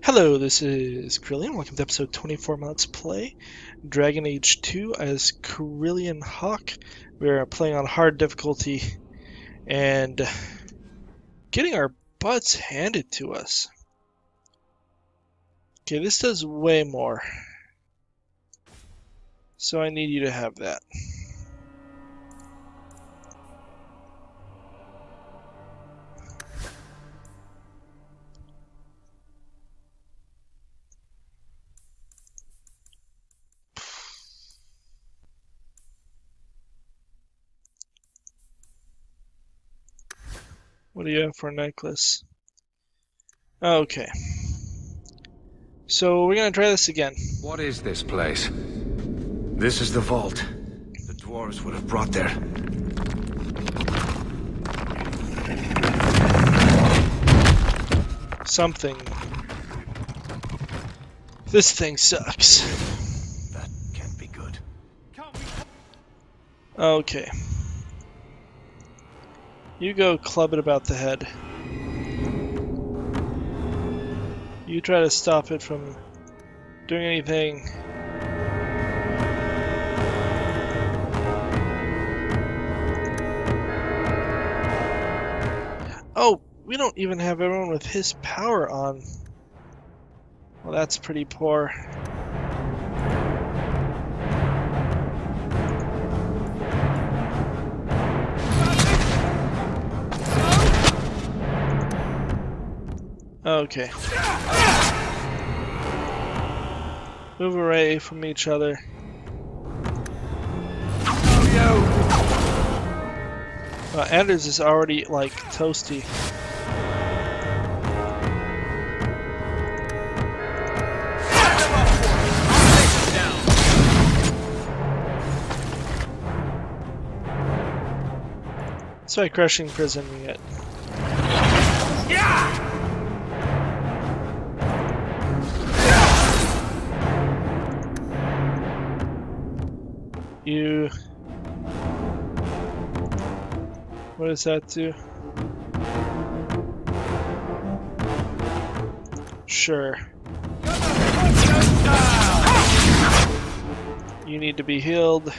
Hello, this is Krillian. Welcome to episode 24 Let's Play Dragon Age 2 as Krillian Hawk. We're playing on hard difficulty and getting our butts handed to us. Okay, this does way more. So I need you to have that. What do you have for a necklace? Okay. So we're gonna try this again. What is this place? This is the vault. The dwarves would have brought there. Something. This thing sucks. That can't be good. Okay. You go club it about the head. You try to stop it from doing anything. Oh, we don't even have everyone with his power on. Well, that's pretty poor. Okay. Move away from each other. Anders is already, like, toasty. That's why crushing prison we get. You... What does that do? Sure. You need to be healed.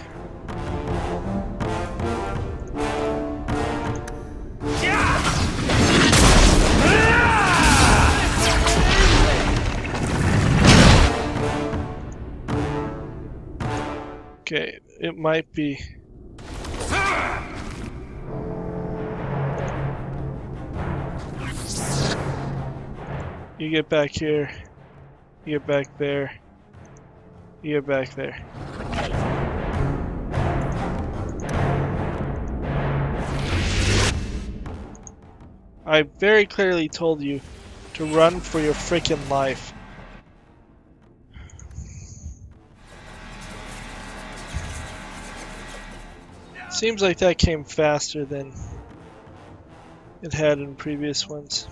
Okay, it might be. You get back here. You get back there. You get back there. I very clearly told you to run for your freaking life. Seems like that came faster than it had in previous ones.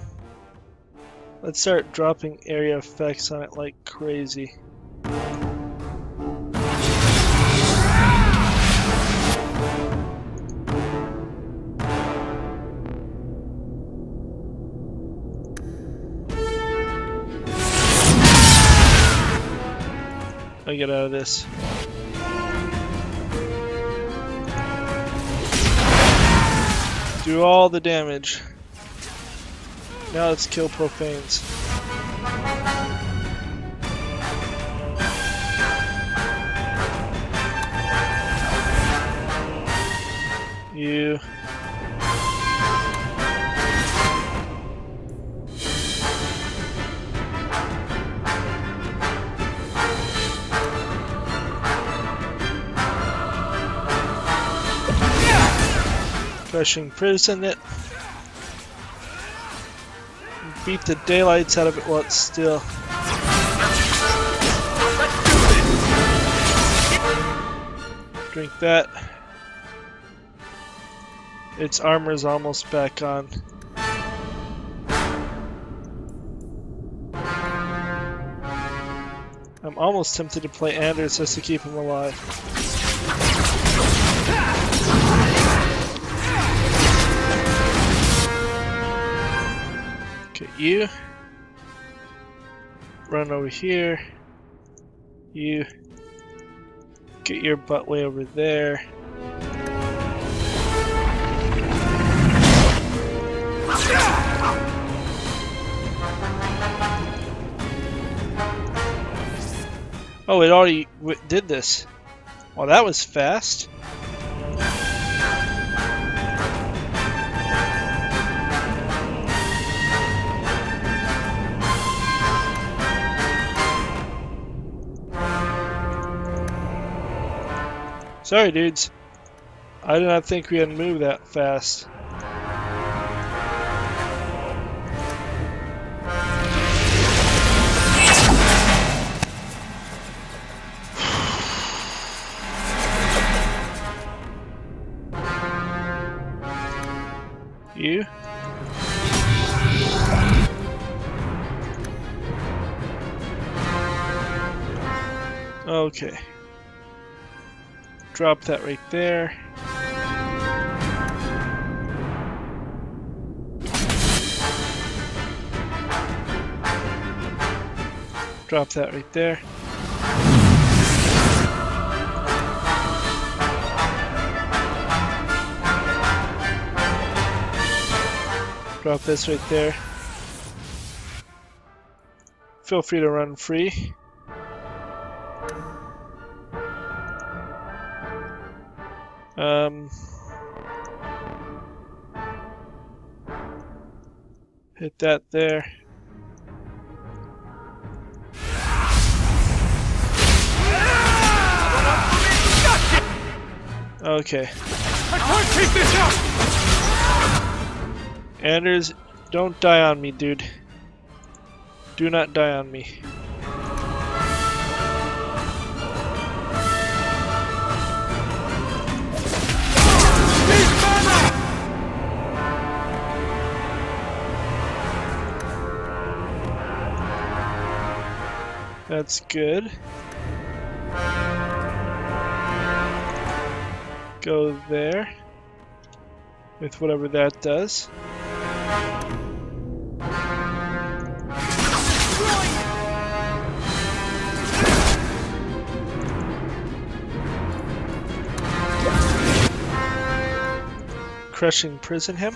Let's start dropping area effects on it like crazy. I'll get out of this. Do all the damage. Now let's kill profanes. You. Crushing prison it. Beat the daylights out of it while it's still. Drink that. Its armor's almost back on. I'm almost tempted to play Anders just to keep him alive. Okay, you. run over here. You get your butt way over there. Oh, it already did this. Well, that was fast. Sorry, dudes. I did not think we had moved that fast. You? Okay. Drop that right there. Drop that right there. Drop this right there. Feel free to run free. Hit that there. Okay. I can't keep this up! Anders, don't die on me, dude. Do not die on me. That's good. Go there with whatever that does. Crushing prison him.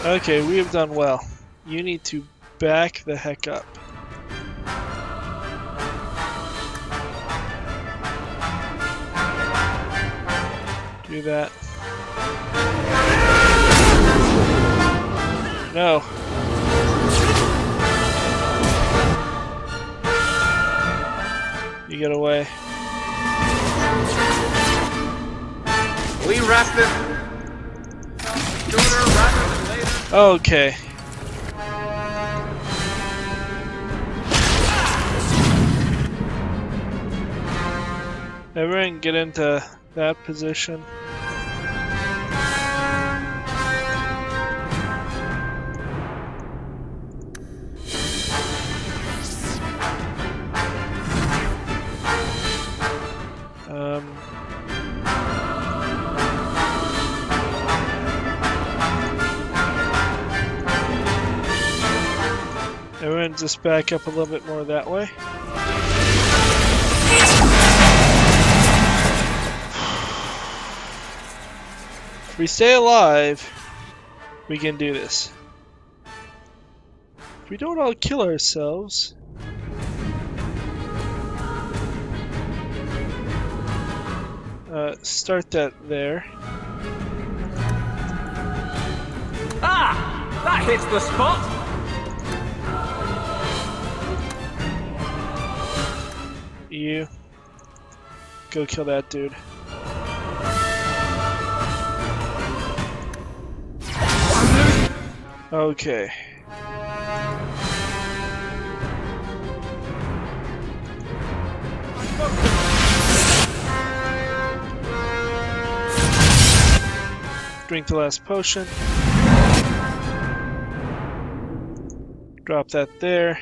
Okay, we have done well. You need to back the heck up. Do that. No. You get away. We wrap this sooner rather than later. Okay. Everyone get into that position. Everyone just back up a little bit more that way. If we stay alive, we can do this. If we don't all kill ourselves... start that there. Ah! That hits the spot! You go kill that dude. Okay. Drink the last potion. Drop that there.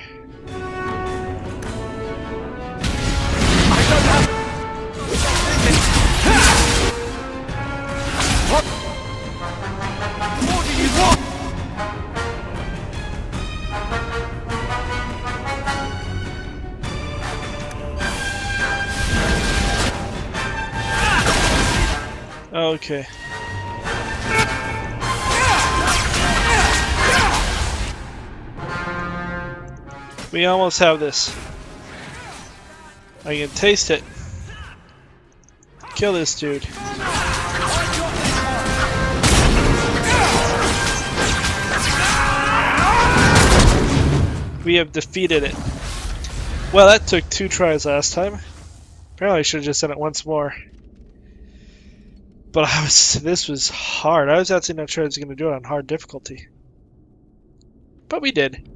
What do you want? Okay. We almost have this. I can taste it. Kill this dude. We have defeated it. Well, that took 2 tries last time. Apparently I should have just done it once more. But this was hard. I was actually not sure I was going to do it on hard difficulty. But we did.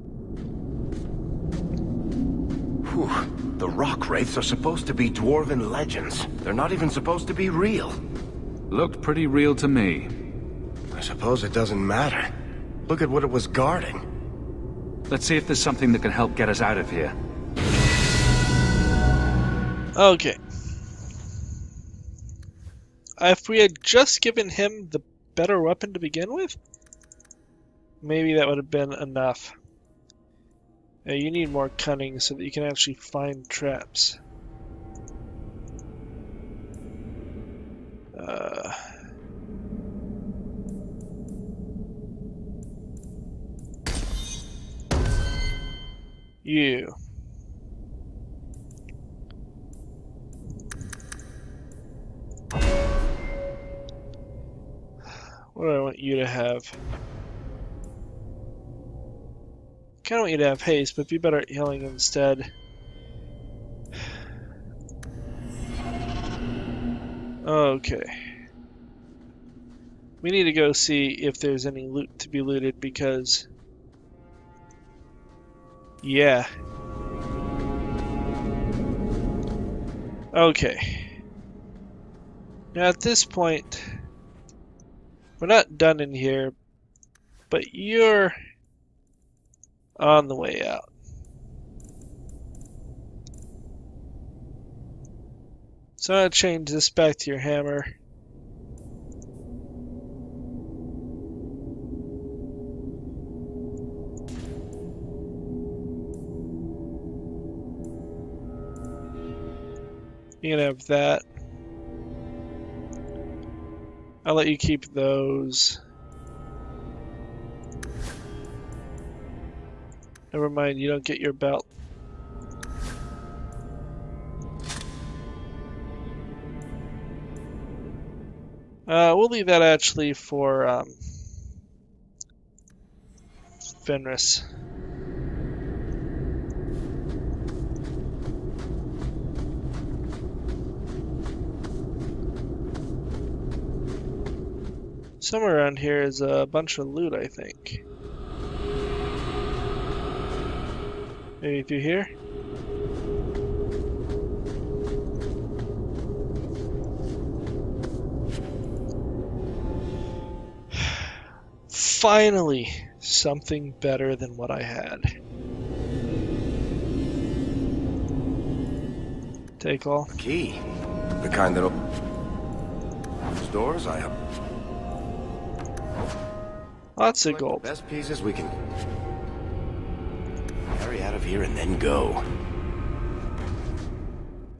Whew. The rock wraiths are supposed to be dwarven legends. They're not even supposed to be real. Looked pretty real to me. I suppose it doesn't matter. Look at what it was guarding. Let's see if there's something that can help get us out of here. Okay. If we had just given him the better weapon to begin with, maybe that would have been enough. You need more cunning so that you can actually find traps. You. What do I want you to have? Kinda want you to have haste, but be better at healing instead. Okay. We need to go see if there's any loot to be looted because... yeah. Okay. Now at this point, we're not done in here, but you're on the way out. So I'm going to change this back to your hammer. You can have that. I'll let you keep those. Never mind, you don't get your belt. We'll leave that actually for Fenris. Somewhere around here is a bunch of loot, I think. Maybe through here? Finally, something better than what I had. Take all. A key. The kind that opens doors, I have. Lots of gold. The best pieces we can carry out of here and then go.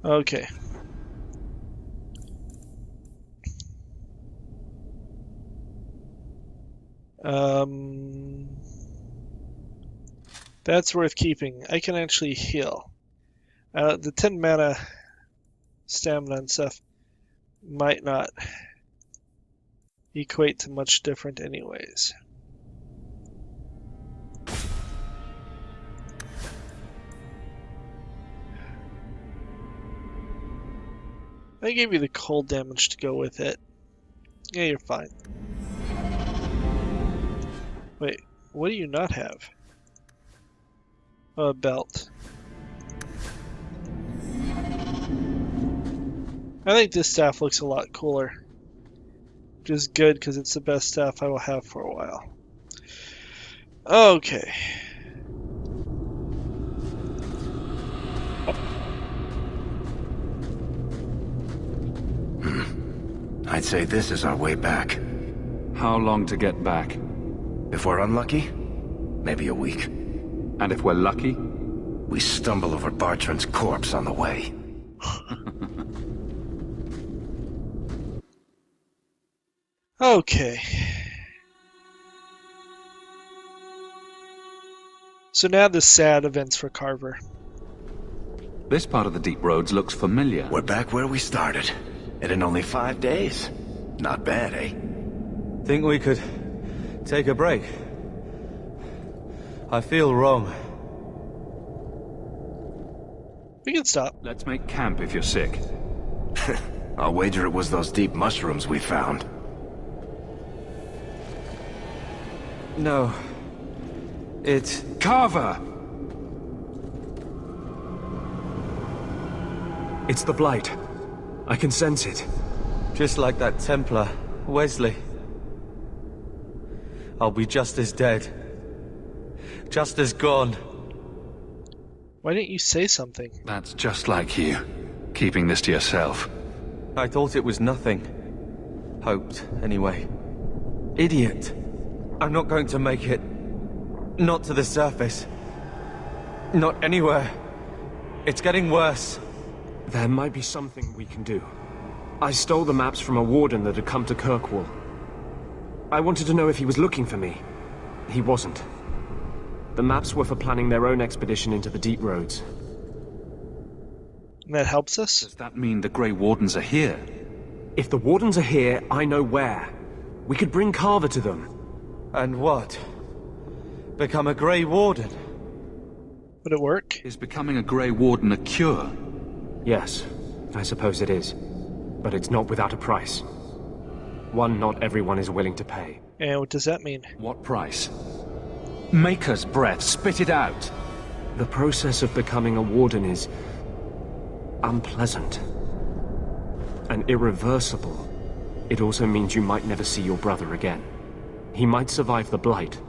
Okay. That's worth keeping. I can actually heal. The 10 mana stamina and stuff might not equate to much different anyways. I gave you the cold damage to go with it. Yeah, you're fine. Wait, what do you not have? Oh, a belt. I think this staff looks a lot cooler. Which is good because it's the best staff I will have for a while. Okay. I'd say this is our way back. How long to get back? If we're unlucky, maybe a week. And if we're lucky? We stumble over Bartrand's corpse on the way. Okay. So now the sad events for Carver. This part of the deep roads looks familiar. We're back where we started. And in only 5 days. Not bad, eh? Think we could take a break? I feel wrong. We can stop. Let's make camp if you're sick. I'll wager it was those deep mushrooms we found. No. It's... Carver! It's the Blight. I can sense it. just like that Templar, Wesley. I'll be just as dead. Just as gone. Why didn't you say something? That's just like you. Keeping this to yourself. I thought it was nothing. Hoped, anyway. Idiot. I'm not going to make it. Not to the surface. Not anywhere. It's getting worse. There might be something we can do. I stole the maps from a warden that had come to Kirkwall. I wanted to know if he was looking for me. He wasn't. The maps were for planning their own expedition into the deep roads. And that helps us? Does that mean the Grey Wardens are here? If the Wardens are here, I know where. We could bring Carver to them. And what? Become a Grey Warden? Would it work? Is becoming a Grey Warden a cure? Yes, I suppose it is. But it's not without a price. One not everyone is willing to pay. And what does that mean? What price? Maker's breath, spit it out! The process of becoming a Warden is unpleasant and irreversible. It also means you might never see your brother again. He might survive the Blight,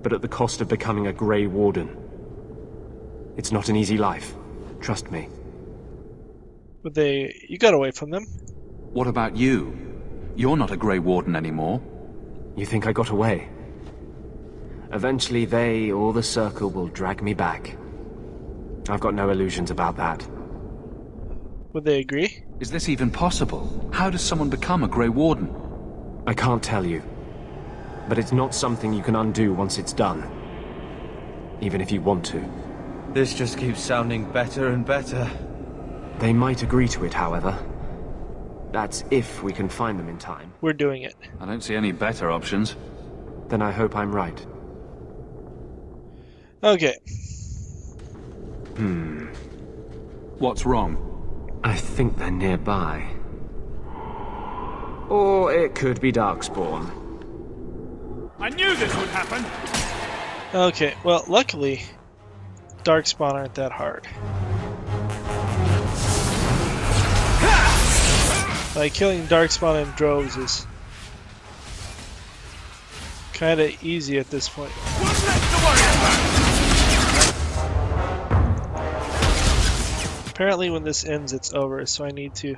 but at the cost of becoming a Grey Warden. It's not an easy life, trust me. Would they... You got away from them? What about you? You're not a Grey Warden anymore. You think I got away? Eventually they or the Circle will drag me back. I've got no illusions about that. Would they agree? Is this even possible? How does someone become a Grey Warden? I can't tell you. But it's not something you can undo once it's done. Even if you want to. This just keeps sounding better and better. They might agree to it, however. That's if we can find them in time. We're doing it. I don't see any better options. Then I hope I'm right. Okay. What's wrong? I think they're nearby. Or it could be Darkspawn. I knew this would happen! Okay, well, luckily, Darkspawn aren't that hard. Like, killing Darkspawn in droves is kinda easy at this point. What's next to worry about? Apparently when this ends, it's over, so I need to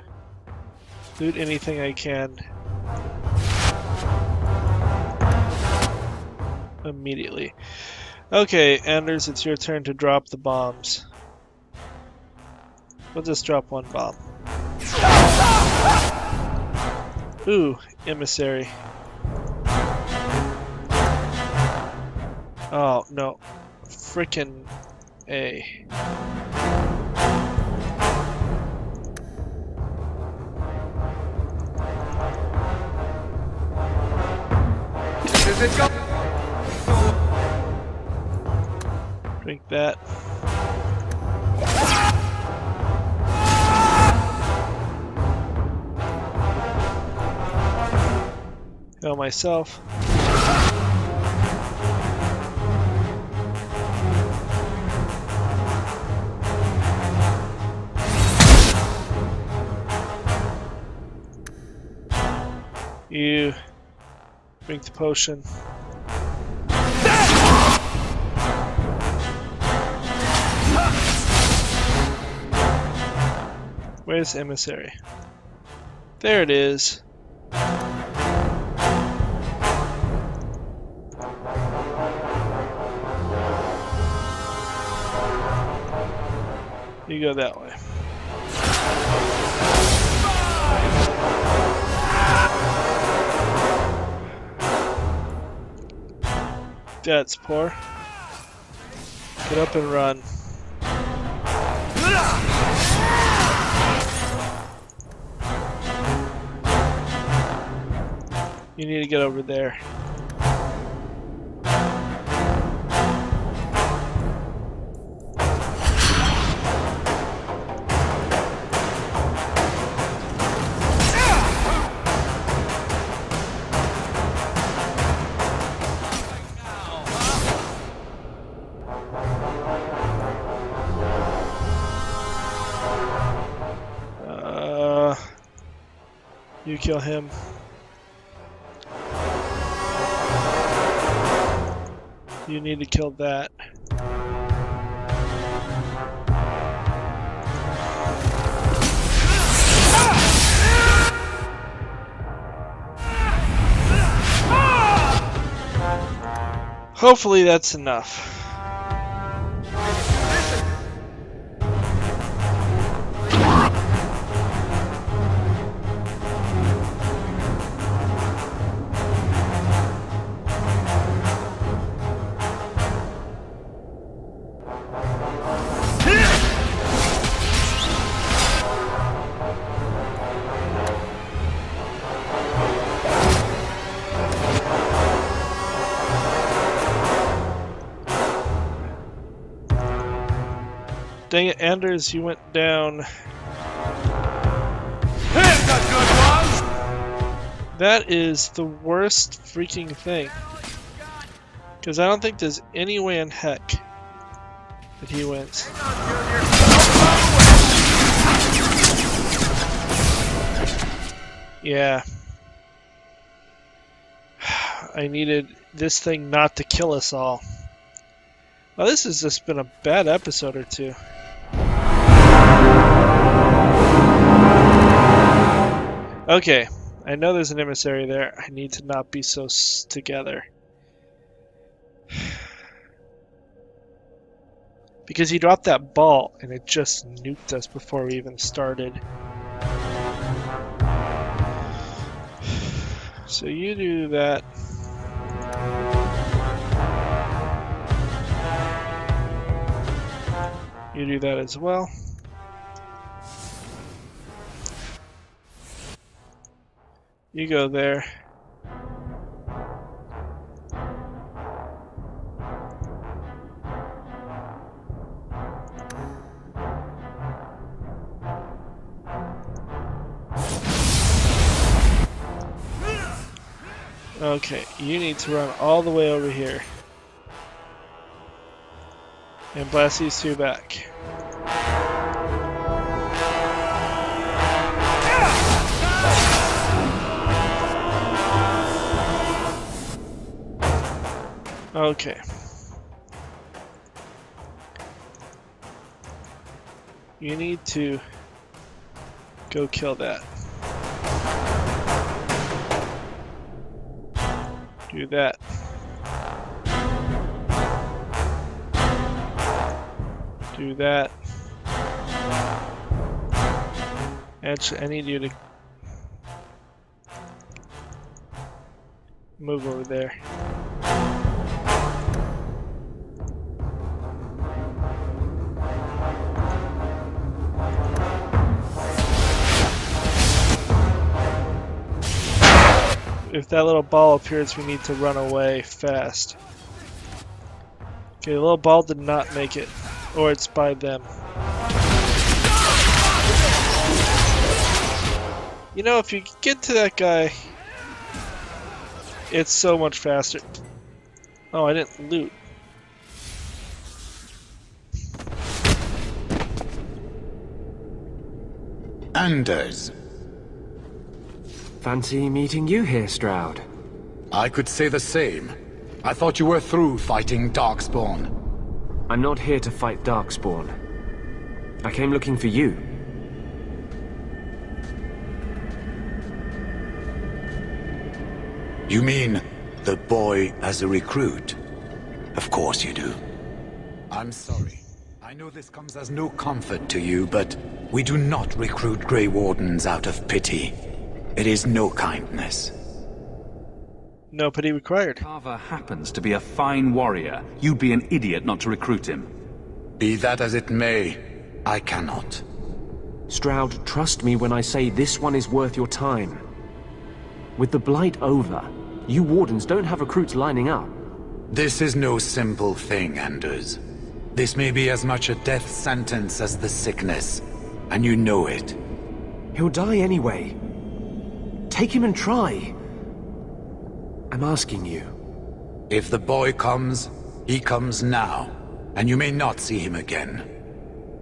loot anything I can immediately. Okay, Anders, it's your turn to drop the bombs. We'll just drop one bomb. Ooh, emissary. Oh, no. Frickin' A. Drink that. Heal myself. You drink the potion. Where's emissary? There it is. You go that way. That's poor. Get up and run. You need to get over there. You kill him. You need to kill that. Hopefully that's enough. Dang it, Anders, you went down. Here's a good one! That is the worst freaking thing. Because I don't think there's any way in heck that he wins. Yeah. I needed this thing not to kill us all. Well, this has just been a bad episode or two. Okay, I know there's an emissary there. I need to not be so together. Because he dropped that ball and it just nuked us before we even started. So you do that. You do that as well. You go there. Okay, you need to run all the way over here. And blast these two back. Okay. You need to go kill that. Do that. Do that. Actually, I need you to move over there. If that little ball appears, we need to run away fast. Okay, the little ball did not make it. Or it's by them. You know, if you get to that guy, it's so much faster. Oh, I didn't loot. Anders. Fancy meeting you here, Stroud. I could say the same. I thought you were through fighting Darkspawn. I'm not here to fight Darkspawn. I came looking for you. You mean the boy as a recruit? Of course you do. I'm sorry. I I know this comes as no comfort to you, but we do not recruit Grey Wardens out of pity. It is no kindness. No pity required. Carver happens to be a fine warrior. You'd be an idiot not to recruit him. Be that as it may, I cannot. Stroud, trust me when I say this one is worth your time. With the Blight over, you Wardens don't have recruits lining up. This is no simple thing, Anders. This may be as much a death sentence as the sickness, and you know it. He'll die anyway. Take him and try. I'm asking you. If the boy comes, he comes now, and you may not see him again.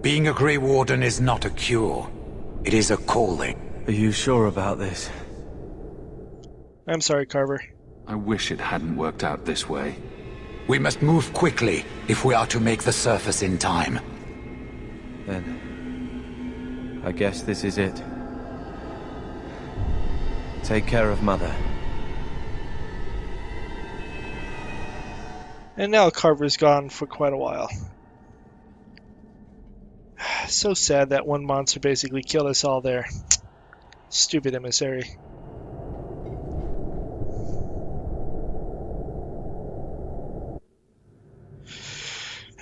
Being a Grey Warden is not a cure. It is a calling. Are you sure about this? I'm sorry, Carver. I wish it hadn't worked out this way. We must move quickly if we are to make the surface in time. Then I guess this is it. Take care of Mother. And now Carver's gone for quite a while. So sad that one monster basically killed us all there. Stupid emissary.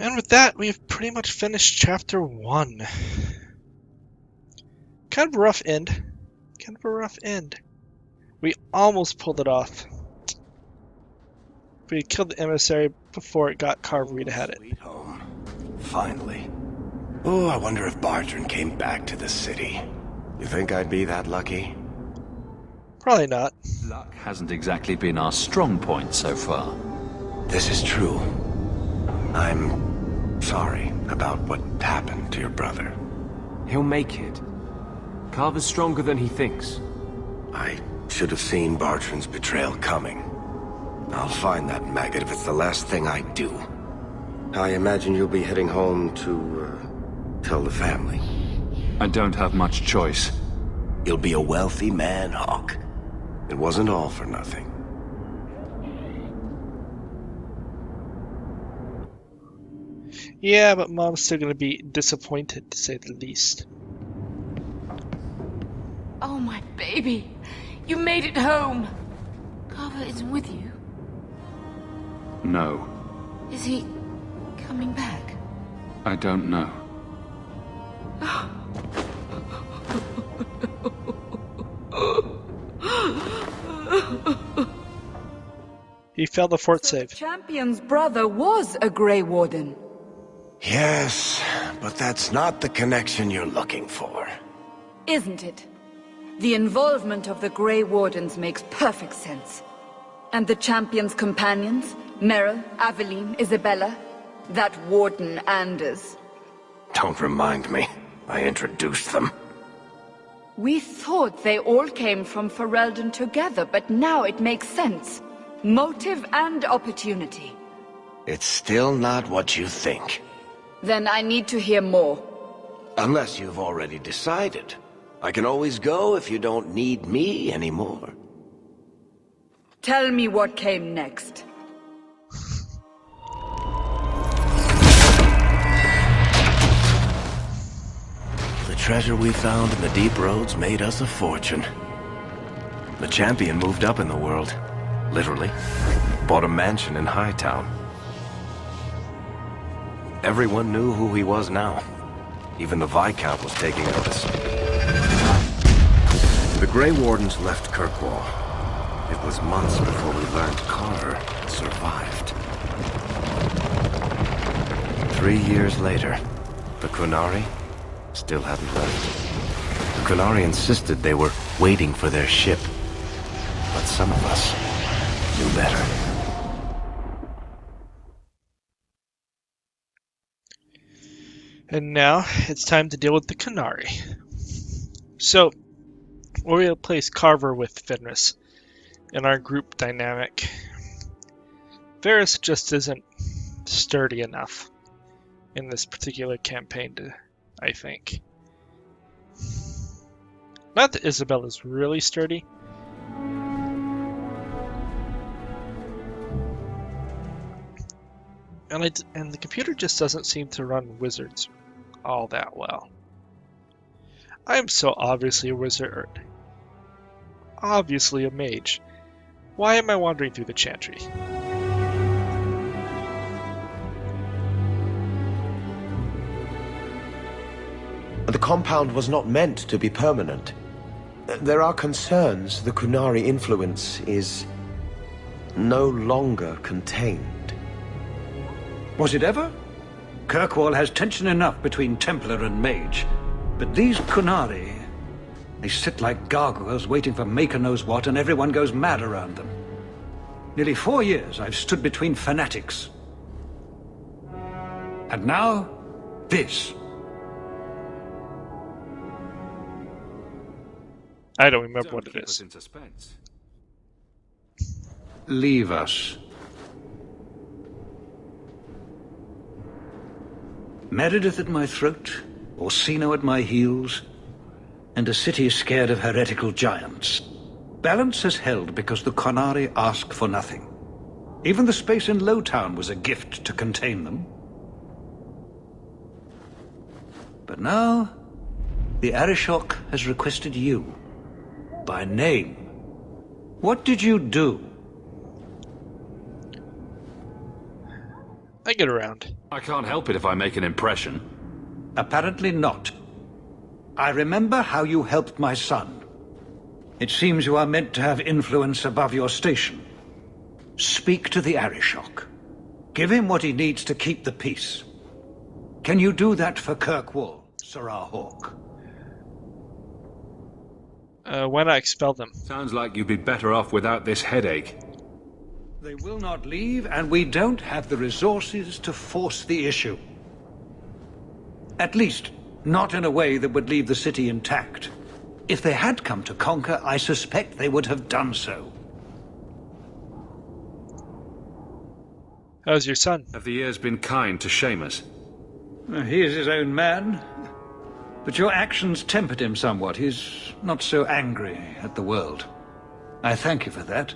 And with that, we've pretty much finished chapter 1. Kind of a rough end. Kind of a rough end. We almost pulled it off. We killed the emissary before it got Carver. We'd had it. Sweet home. Finally. Oh, I wonder if Bartrand came back to the city. You think I'd be that lucky? Probably not. Luck hasn't exactly been our strong point so far. This is true. I'm sorry about what happened to your brother. He'll make it. Carver's stronger than he thinks. I should have seen Bartrand's betrayal coming. I'll find that maggot if it's the last thing I do. I imagine you'll be heading home to, tell the family. I don't have much choice. You'll be a wealthy man, Hawk. It wasn't all for nothing. Yeah, but Mom's still gonna be disappointed, to say the least. Oh, my baby. You made it home. Carver isn't with you. No, Is he coming back? I don't know. He failed the fort save. Champion's brother was a Grey Warden. Yes, but that's not the connection you're looking for. Isn't it? The involvement of the Grey Wardens makes perfect sense. And the Champion's companions? Merrill, Aveline, Isabella? That Warden Anders? Don't remind me. I introduced them. We thought they all came from Ferelden together, but now it makes sense. Motive and opportunity. It's still not what you think. Then I need to hear more. Unless you've already decided. I can always go if you don't need me anymore. Tell me what came next. The treasure we found in the deep roads made us a fortune. The champion moved up in the world. Literally. Bought a mansion in Hightown. Everyone knew who he was now. Even the Viscount was taking notice. The Grey Wardens left Kirkwall. It was months before we learned Carver survived. 3 years later, the Qunari still hadn't left. The Qunari insisted they were waiting for their ship. But some of us knew better. And now it's time to deal with the Qunari. So, we're going to place Carver with Fenris in our group dynamic. Varys just isn't sturdy enough in this particular campaign, I think. Not that Isabella's really sturdy. And the computer just doesn't seem to run wizards all that well. I am so obviously a wizard. Obviously a mage. Why am I wandering through the chantry? The compound was not meant to be permanent. There are concerns the Qunari influence is no longer contained. Was it ever? Kirkwall has tension enough between Templar and Mage. But these Qunari, they sit like gargoyles waiting for Maker knows what, and everyone goes mad around them. Nearly 4 years I've stood between fanatics. And now, this. I don't remember what it is. In suspense. Leave us. Meredith at my throat, Orsino at my heels, and a city scared of heretical giants. Balance has held because the Qunari ask for nothing. Even the space in Lowtown was a gift to contain them. But now, the Arishok has requested you. By name. What did you do? I get around. I can't help it if I make an impression. Apparently not. I remember how you helped my son. It seems you are meant to have influence above your station. Speak to the Arishok. Give him what he needs to keep the peace. Can you do that for Kirkwall, Sarah Hawk? Why not expel them? Sounds like you'd be better off without this headache. They will not leave, and we don't have the resources to force the issue. At least, not in a way that would leave the city intact. If they had come to conquer, I suspect they would have done so. How's your son? Have the years been kind to Seamus? He is his own man. But your actions tempered him somewhat. He's not so angry at the world. I thank you for that.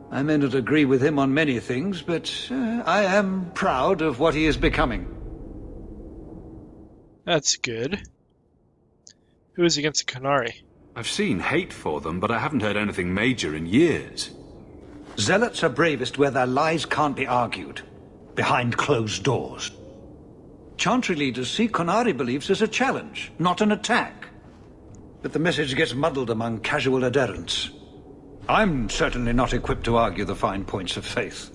I may not agree with him on many things, but I am proud of what he is becoming. That's good. Who is against the Qunari? I've seen hate for them, but I haven't heard anything major in years. Zealots are bravest where their lies can't be argued. Behind closed doors. Chantry leaders see Qunari beliefs as a challenge, not an attack. But the message gets muddled among casual adherents. I'm certainly not equipped to argue the fine points of faith.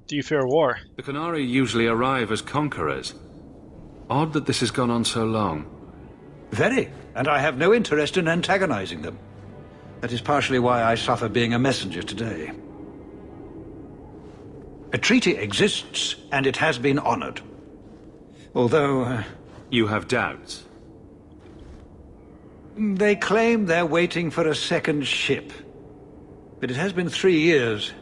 Do you fear war? The Qunari usually arrive as conquerors. Odd that this has gone on so long. Very, and I have no interest in antagonizing them. That is partially why I suffer being a messenger today. A treaty exists, and it has been honored. Although... You have doubts? They claim they're waiting for a second ship. But it has been 3 years.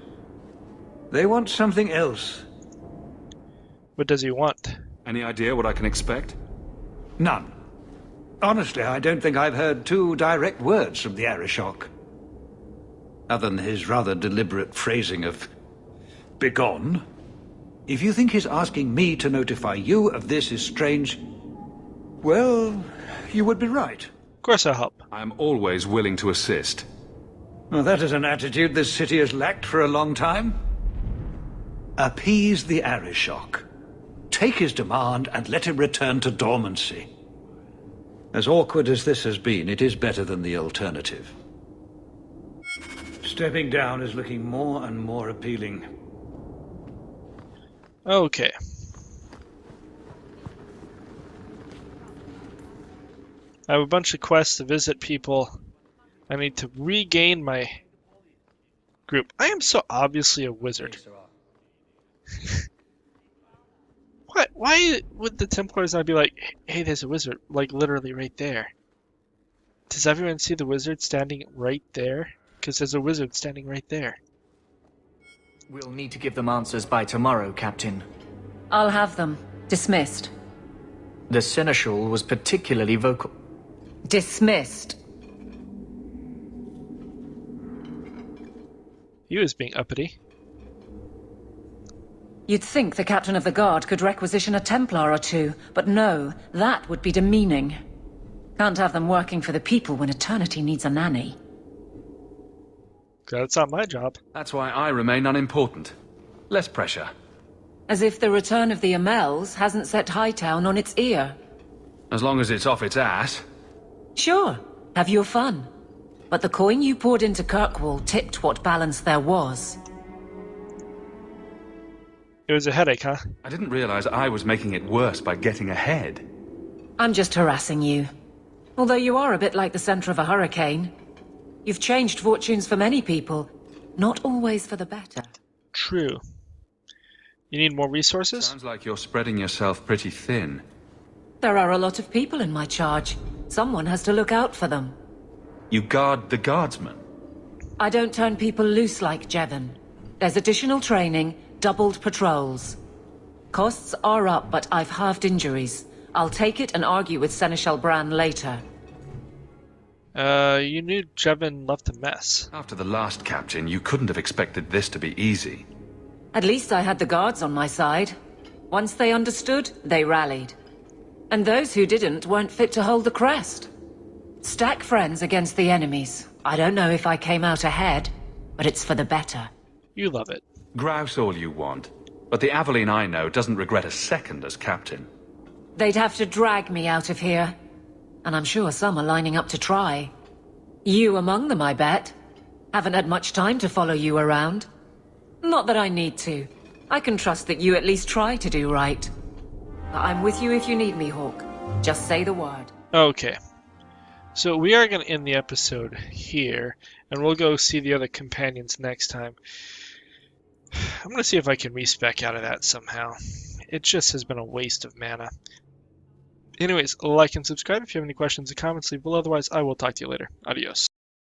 They want something else. What does he want? Any idea what I can expect? None. Honestly, I don't think I've heard 2 direct words from the Arishok. Other than his rather deliberate phrasing of... begone. If you think his asking me to notify you of this is strange, well, you would be right. Of course I'll help. I am always willing to assist. Well, that is an attitude this city has lacked for a long time. Appease the Arishok. Take his demand and let him return to dormancy. As awkward as this has been, it is better than the alternative. Stepping down is looking more and more appealing. Okay. I have a bunch of quests to visit people. I need to regain my group. I am so obviously a wizard. What? Why would the Templars not be like, hey, there's a wizard, like literally right there? Does everyone see the wizard standing right there? Because there's a wizard standing right there. We'll need to give them answers by tomorrow, Captain. I'll have them. Dismissed. The Seneschal was particularly vocal. Dismissed. He was being uppity. You'd think the captain of the guard could requisition a Templar or two, but no, that would be demeaning. Can't have them working for the people when eternity needs a nanny. That's not my job. That's why I remain unimportant. Less pressure. As if the return of the Amels hasn't set Hightown on its ear. As long as it's off its ass. Sure, have your fun. But the coin you poured into Kirkwall tipped what balance there was. It was a headache, huh? I didn't realize I was making it worse by getting ahead. I'm just harassing you. Although you are a bit like the center of a hurricane. You've changed fortunes for many people, not always for the better. True. You need more resources? Sounds like you're spreading yourself pretty thin. There are a lot of people in my charge. Someone has to look out for them. You guard the guardsmen? I don't turn people loose like Jevon. There's additional training, doubled patrols. Costs are up, but I've halved injuries. I'll take it and argue with Seneschal Bran later. You knew Jevon left a mess. After the last captain, you couldn't have expected this to be easy. At least I had the guards on my side. Once they understood, they rallied. And those who didn't weren't fit to hold the crest. Stack friends against the enemies. I don't know if I came out ahead, but it's for the better. You love it. Grouse all you want, but the Aveline I know doesn't regret a second as captain. They'd have to drag me out of here. And I'm sure some are lining up to try. You among them, I bet. Haven't had much time to follow you around. Not that I need to. I can trust that you at least try to do right. I'm with you if you need me, Hawk. Just say the word. Okay. So we are going to end the episode here, and we'll go see the other companions next time. I'm going to see if I can respec out of that somehow. It just has been a waste of mana. Anyways, like and subscribe if you have any questions or comments, leave below. Otherwise, I will talk to you later. Adios.